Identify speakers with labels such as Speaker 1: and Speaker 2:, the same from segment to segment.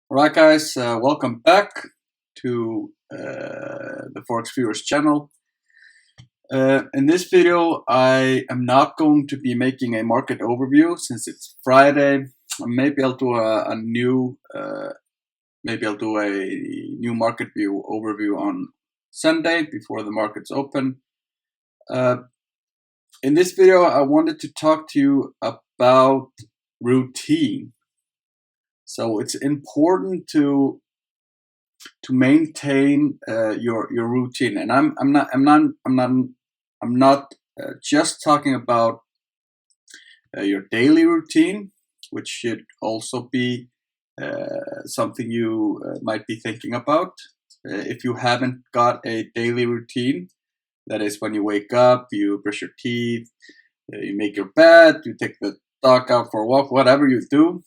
Speaker 1: All right, guys, welcome back to the Forex Viewers channel. In this video, I am not going to be making a market overview since it's Friday. Maybe I'll do a new, maybe I'll do a new market view overview on Sunday before the markets open. In this video, I wanted to talk to you about routine. So it's important to maintain your routine, and I'm not just talking about your daily routine, which should also be something you might be thinking about. If you haven't got a daily routine, that is when you wake up, you brush your teeth, you make your bed, you take the dog out for a walk, whatever you do.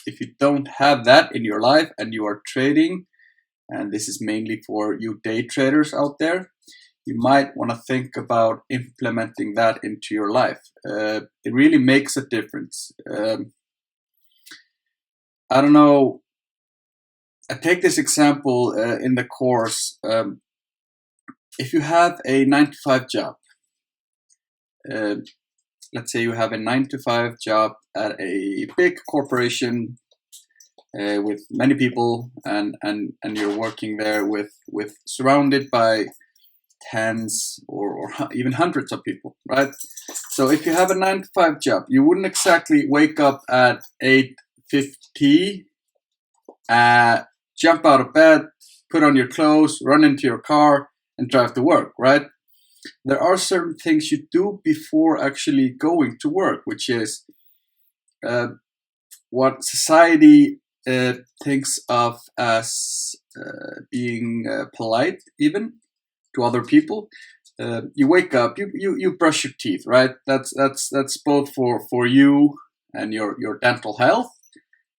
Speaker 1: If you don't have that in your life and you are trading, and this is mainly for you day traders out there, you might want to think about implementing that into your life. It really makes a difference. I don't know. I take this example in the course. If you have a 9-to-5 job, let's say you have a 9-to-5 job at a big corporation with many people, and you're working there with surrounded by tens or even hundreds of people, right? So if you have a 9-to-5 job, you wouldn't exactly wake up at 8:50, jump out of bed, put on your clothes, run into your car, and drive to work, right? There are certain things you do before actually going to work, which is what society thinks of as being polite, even to other people. You wake up, you brush your teeth, right? That's both for you and your dental health,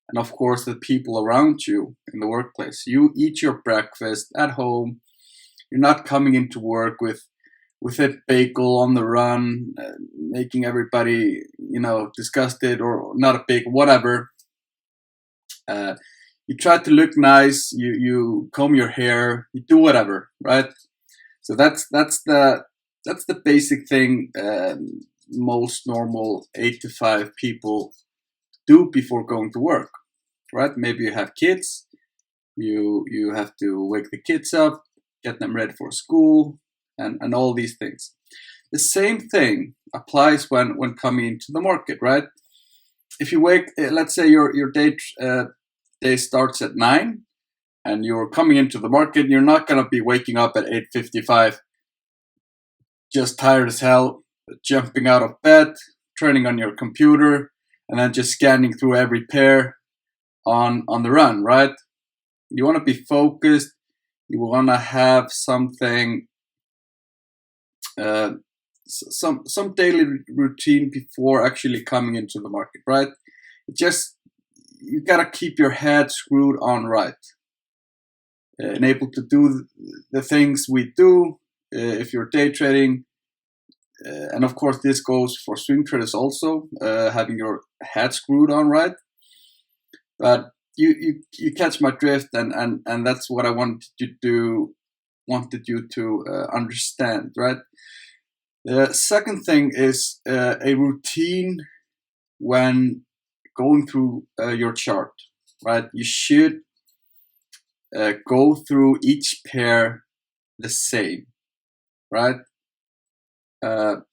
Speaker 1: and of course the people around you in the workplace. You eat your breakfast at home. You're not coming into work with a bagel on the run, making everybody disgusted, or not a big whatever. You try to look nice. You comb your hair. You do whatever, right? So that's the basic thing most normal 8-to-5 people do before going to work, right? Maybe you have kids. You have to wake the kids up, get them ready for school, and all these things. The same thing applies when coming into the market, right? If you wake, let's say your day starts at 9, and you're coming into the market, you're not going to be waking up at 8:55, just tired as hell, jumping out of bed, turning on your computer, and then just scanning through every pair on the run, right? You want to be focused. You want to have something, some daily routine before actually coming into the market, right? You gotta keep your head screwed on right, and able to do the things we do if you're day trading. And of course, this goes for swing traders also, having your head screwed on right. But you catch my drift, and that's what I wanted you to understand, right? The second thing is a routine when going through your chart, right? You should go through each pair the same, right? And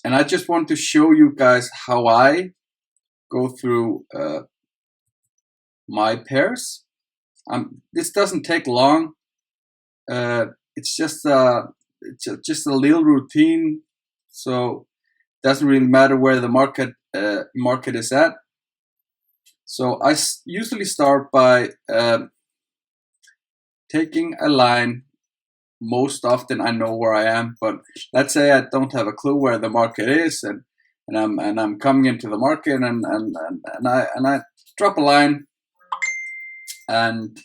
Speaker 1: I just want to show you guys how I go through my pairs. This doesn't take long. It's just a little routine, so it doesn't really matter where the market is at. So I usually start by taking a line. Most often I know where I am, but let's say I don't have a clue where the market is, and I'm coming into the market, and I drop a line and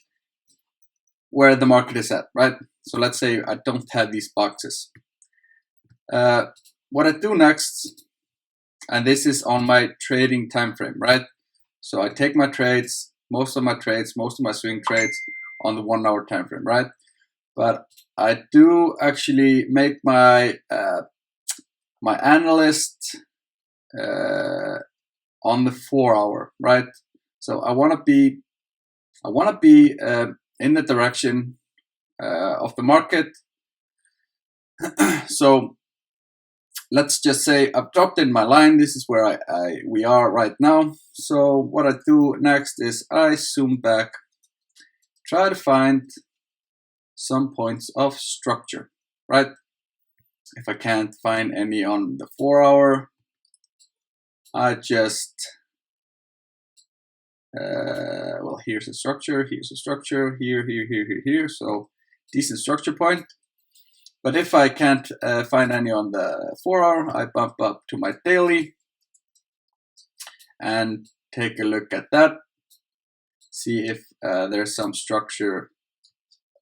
Speaker 1: where the market is at, right? So let's say I don't have these boxes. What I do next, and this is on my trading time frame, right? So I take my trades, most of my trades, most of my swing trades on the 1 hour time frame, right? But I do actually make my my analyst on the 4 hour, right? So I want to be in the direction of the market. So let's just say I've dropped in my line. This is where we are right now. So what I do next is I zoom back, try to find some points of structure, right? If I can't find any on the 4 hour, I just well, here's a structure, here's a structure, here. So decent structure point. But if I can't find any on the 4 hour, I bump up to my daily and take a look at that. See if there's some structure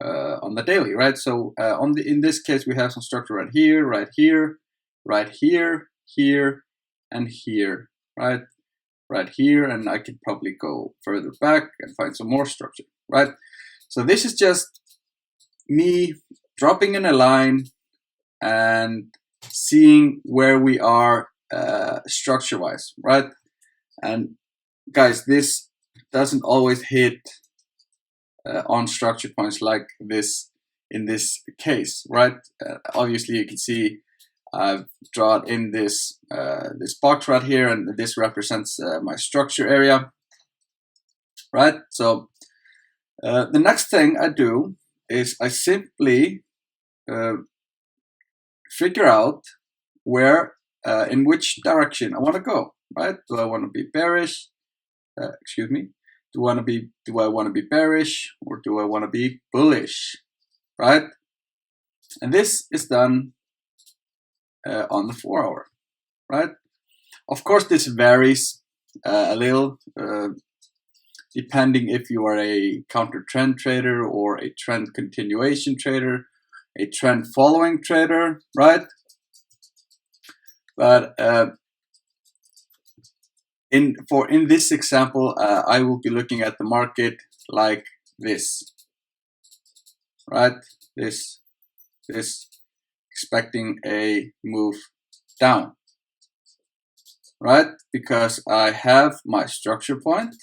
Speaker 1: on the daily, right? So in this case, we have some structure right here, right here, right here, here, and here, right? Right here, and I could probably go further back and find some more structure, right? So this is just me dropping in a line and seeing where we are structure-wise, right? And guys, this doesn't always hit on structure points like this in this case, right? Obviously, you can see I've drawn in this this box right here, and this represents my structure area, right? So the next thing I do is I simply figure out where, in which direction I want to go, right? Do I want to be bearish? Excuse me. Do I want to be bearish, or do I want to be bullish, right? And this is done on the 4 hour, right? Of course, this varies a little depending if you are a counter trend trader or a trend continuation trader, a trend following trader, right? But in this example, I will be looking at the market like this, right? This, expecting a move down, right? Because I have my structure point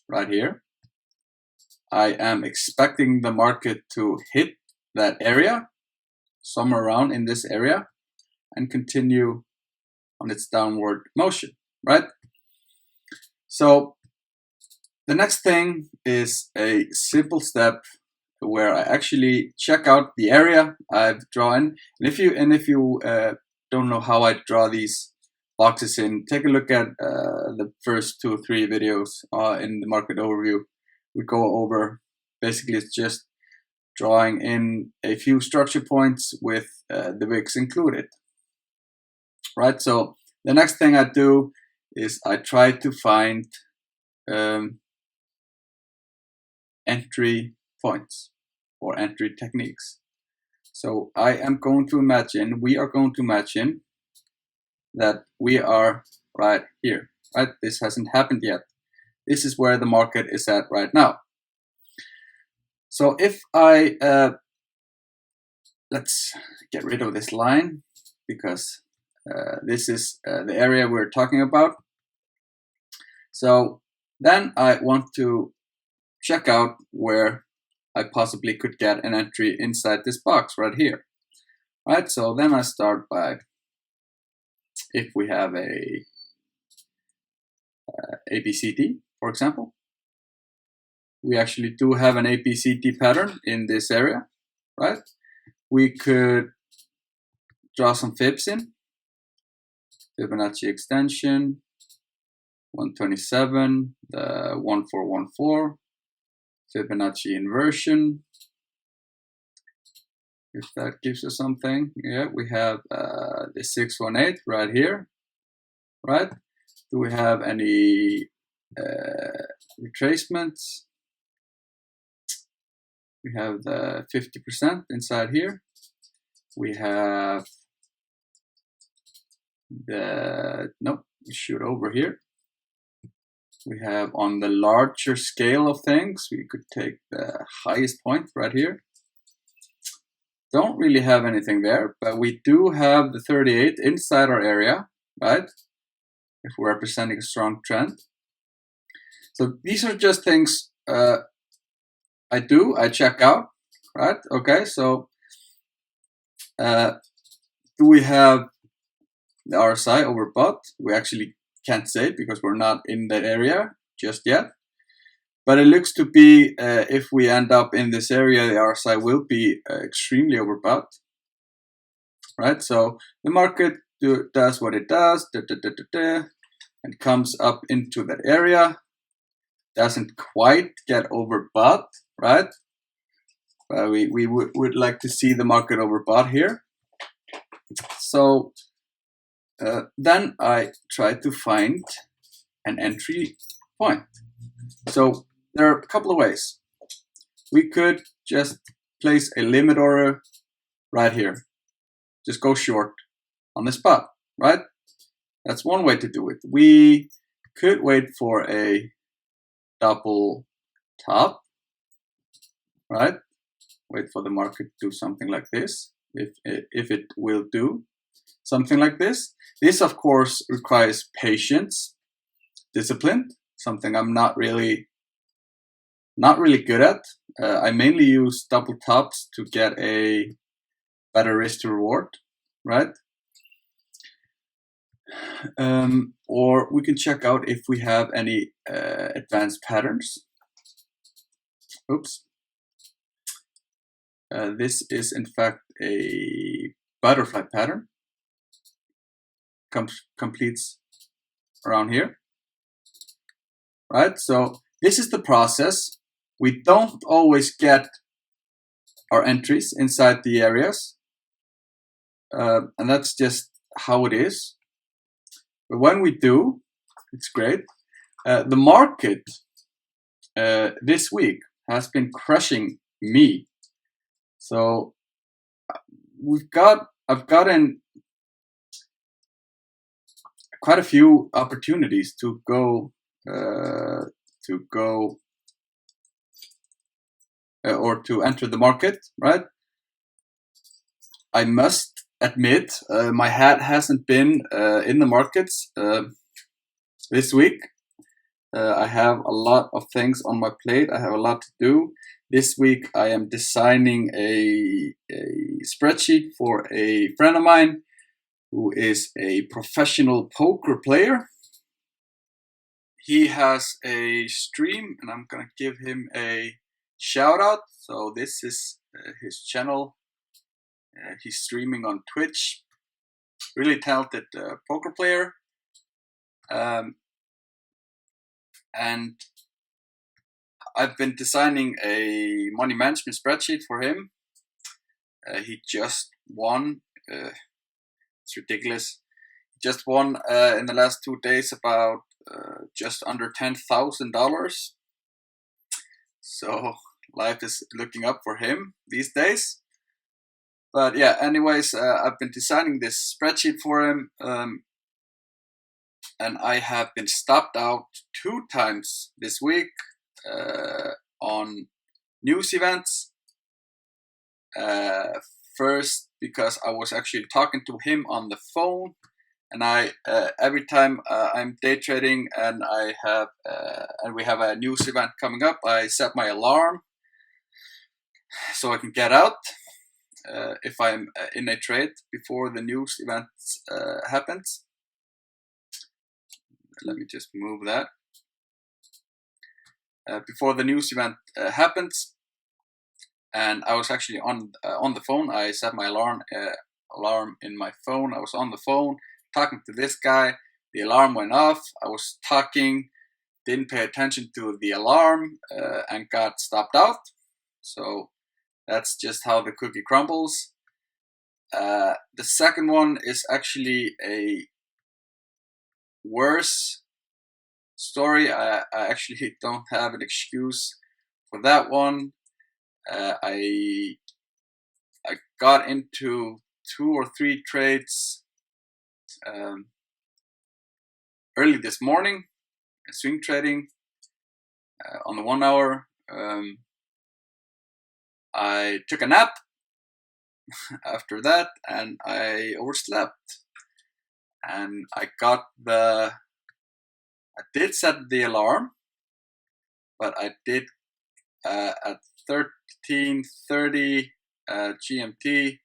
Speaker 1: right here. I am expecting the market to hit that area, somewhere around in this area, and continue on its downward motion, right? So the next thing is a simple step where I actually check out the area I've drawn. And if you don't know how I draw these boxes in, take a look at the first 2 or 3 videos in the market overview. We go over, basically it's just drawing in a few structure points with the wicks included, right? So the next thing I do is I try to find entry points or entry techniques. So we are going to imagine that we are right here, right? This hasn't happened yet. This is where the market is at right now. So if I, let's get rid of this line, because this is the area we're talking about. So then I want to check out where I possibly could get an entry inside this box right here, right? So then I start by, if we have a ABCD, for example, we actually do have an ABCD pattern in this area, right? We could draw some fibs in, Fibonacci extension, 127, the 1414, Fibonacci inversion, if that gives us something. Yeah, we have the 618 right here, right? Do we have any retracements? We have the 50% inside here. We have the, nope, we shoot over here. We have on the larger scale of things, we could take the highest point right here. Don't really have anything there, but we do have the 38 inside our area, right? If we're representing a strong trend. So these are just things I check out, right? Okay, so do we have the RSI overbought? We actually can't say because we're not in that area just yet. But it looks to be, if we end up in this area, the RSI will be extremely overbought, right? So the market does what it does, and comes up into that area. Doesn't quite get overbought, right? We would like to see the market overbought here. So then I try to find an entry point. So there are a couple of ways. We could just place a limit order right here. Just go short on the spot, right? That's one way to do it. We could wait for a double top, right? Wait for the market to do something like this, if it will do something like this. This, of course, requires patience, discipline, something I'm not really good at. I mainly use double tops to get a better risk to reward, right? Or we can check out if we have any advanced patterns. Oops. This is in fact a butterfly pattern. Completes around here, right? So this is the process. We don't always get our entries inside the areas, and that's just how it is. But when we do, it's great. The market this week has been crushing me. So I've gotten quite a few opportunities to go or to enter the market, right? I must admit, my hat hasn't been in the markets this week. I have a lot of things on my plate. I have a lot to do. This week I am designing a spreadsheet for a friend of mine who is a professional poker player. He has a stream and I'm gonna give him a shout out. So this is his channel. He's streaming on Twitch. Really talented poker player. And I've been designing a money management spreadsheet for him. He just won. It's ridiculous. He just won in the last 2 days about just under $10,000. So life is looking up for him these days. But yeah, anyways, I've been designing this spreadsheet for him. And I have been stopped out 2 times this week on news events. First, because I was actually talking to him on the phone, and I every time I'm day trading and I have and we have a news event coming up, I set my alarm so I can get out if I'm in a trade before the news event happens. Let me just move that. Before the news event happens, and I was actually on the phone. I set my alarm in my phone. I was on the phone talking to this guy. The alarm went off. I was talking, didn't pay attention to the alarm, and got stopped out. So that's just how the cookie crumbles. The second one is actually a worse story. I actually don't have an excuse for that one. I got into 2 or 3 trades early this morning, swing trading on the 1 hour. I took a nap after that, and I overslept. And I did set the alarm, but I did at 13:30 GMT.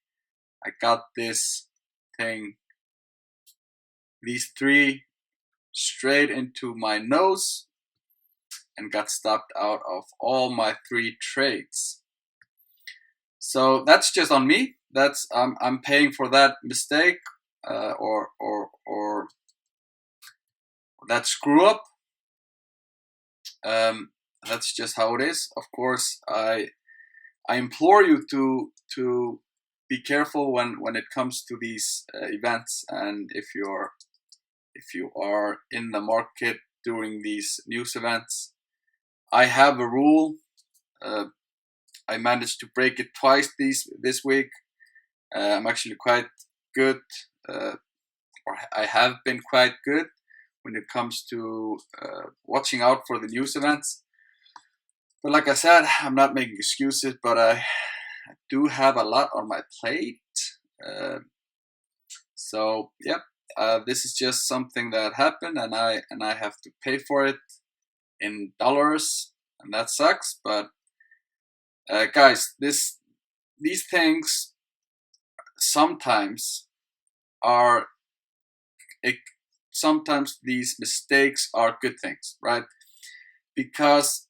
Speaker 1: I got these 3 straight into my nose and got stopped out of all my 3 trades. So that's just on me. I'm paying for that mistake or that screw up. That's just how it is. Of course, I implore you to be careful when it comes to these events, and if you are in the market during these news events. I have a rule. I managed to break it twice this week. I'm actually quite good, or I have been quite good when it comes to watching out for the news events. But like I said, I'm not making excuses, but I do have a lot on my plate. So yep, this is just something that happened, and I have to pay for it in dollars, and that sucks. But guys, these things sometimes sometimes these mistakes are good things, right? Because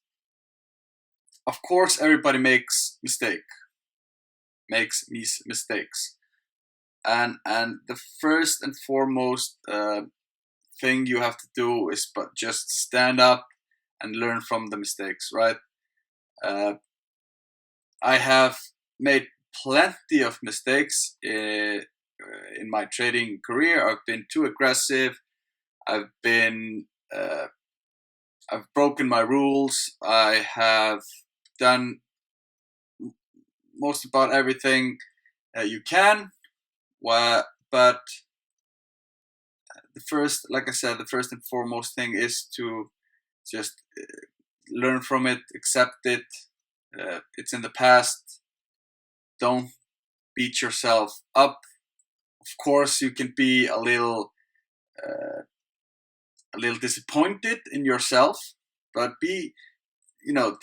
Speaker 1: of course everybody makes mistakes, and the first and foremost thing you have to do is but just stand up and learn from the mistakes, right? I have made plenty of mistakes in my trading career. I've been too aggressive. I've broken my rules. I have done most about everything you can. But the first and foremost thing is to just learn from it, accept it. It's in the past. Don't beat yourself up. Of course, you can be a little disappointed in yourself, but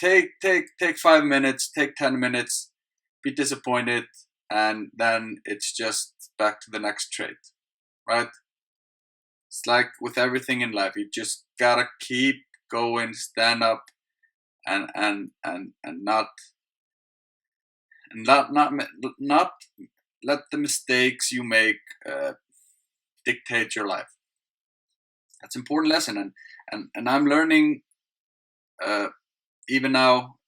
Speaker 1: take 5 minutes, take 10 minutes, be disappointed, and then it's just back to the next trade, right? It's like with everything in life, you just gotta keep going, stand up, and not let the mistakes you make dictate your life. That's an important lesson, and I'm learning even now.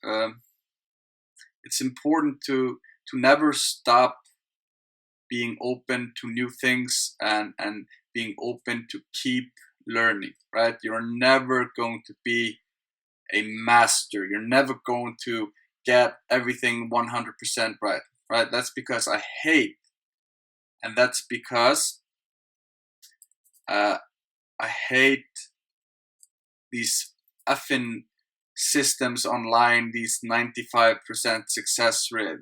Speaker 1: It's important to never stop being open to new things and being open to keep learning, right? You're never going to be a master. You're never going to get everything 100% right? That's because I hate, and that's because I hate these effing systems online, these 95% success rate.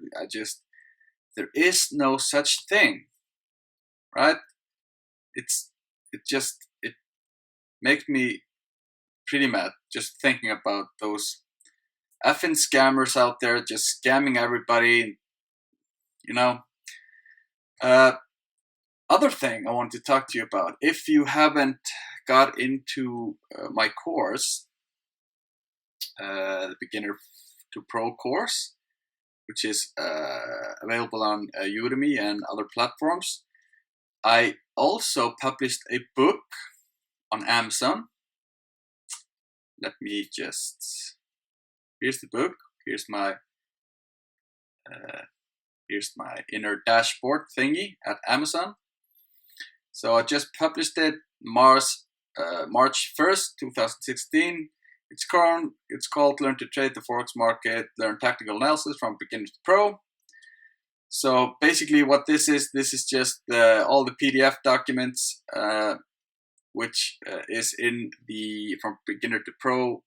Speaker 1: There is no such thing, right? It makes me pretty mad just thinking about those effing scammers out there just scamming everybody, Other thing I want to talk to you about, if you haven't got into my course, the Beginner to Pro course, which is available on Udemy and other platforms, I also published a book on Amazon. Let me here's the book. Here's my inner dashboard thingy at Amazon. So I just published it March 1st, 2016. It's called Learn to Trade the Forex Market, Learn Tactical Analysis from Beginner to Pro. So basically what this is just all the PDF documents which is in the From Beginner to Pro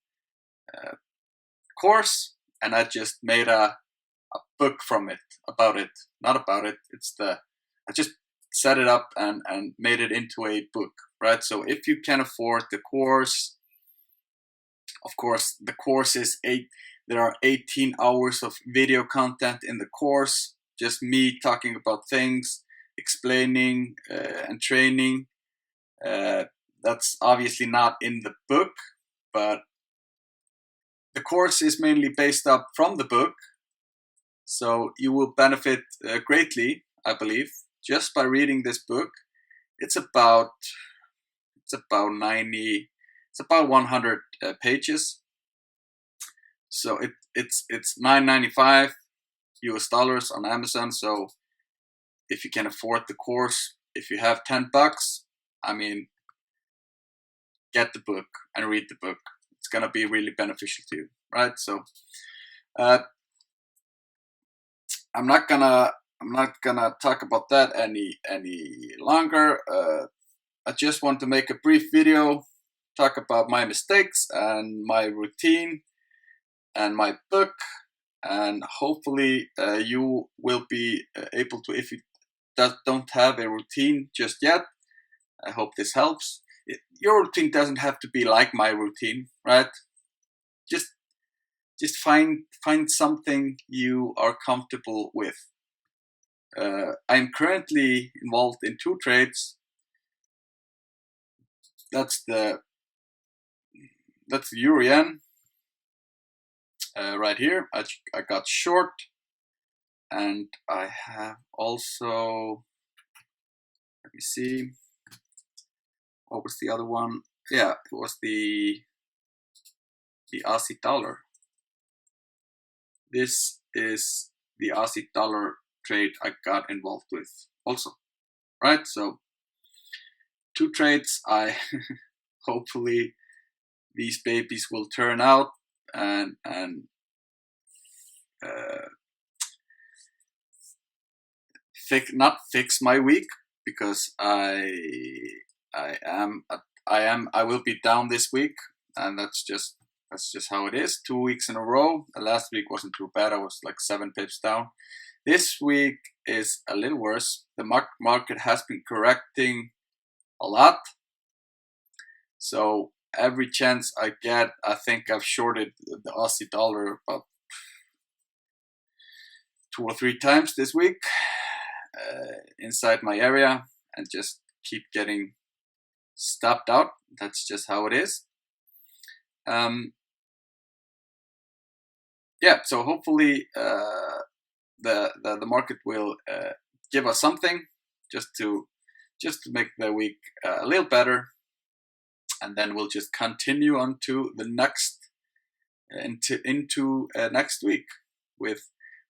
Speaker 1: course, and I just made a book from it, about it, not about it. I just set it up and made it into a book, right? So if you can afford the course, of course, the course is there are 18 hours of video content in the course, just me talking about things, explaining and training. That's obviously not in the book, but the course is mainly based up from the book. So you will benefit greatly, I believe, just by reading this book. It's about 100 pages. So it's $9.95 US on Amazon. So if you can afford the course, if you have $10, I mean, get the book and read the book. It's gonna be really beneficial to you, right? So I'm not gonna talk about that any longer. I just want to make a brief video, talk about my mistakes and my routine and my book, and hopefully you will be able to, if you don't have a routine just yet, I hope this helps. Your routine doesn't have to be like my routine, right? Just find something you are comfortable with. I'm currently involved in 2 trades. That's the Euro-yen right here. I got short, and I have also, let me see, what was the other one? Yeah, it was the Aussie dollar. This is the Aussie dollar trade I got involved with also, right? So 2 trades. I hopefully these babies will turn out and not fix my week, because I will be down this week, and that's just how it is. 2 weeks in a row. The last week wasn't too bad. I was like 7 pips down. This week is a little worse. The market has been correcting a lot. So every chance I get, I think I've shorted the Aussie dollar about 2 or 3 times this week inside my area, and just keep getting stopped out. That's just how it is. Yeah, so hopefully the market will give us something just to make the week a little better, and then we'll just continue on to the next into next week with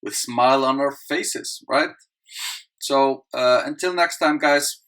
Speaker 1: smile on our faces, right? So until next time, guys,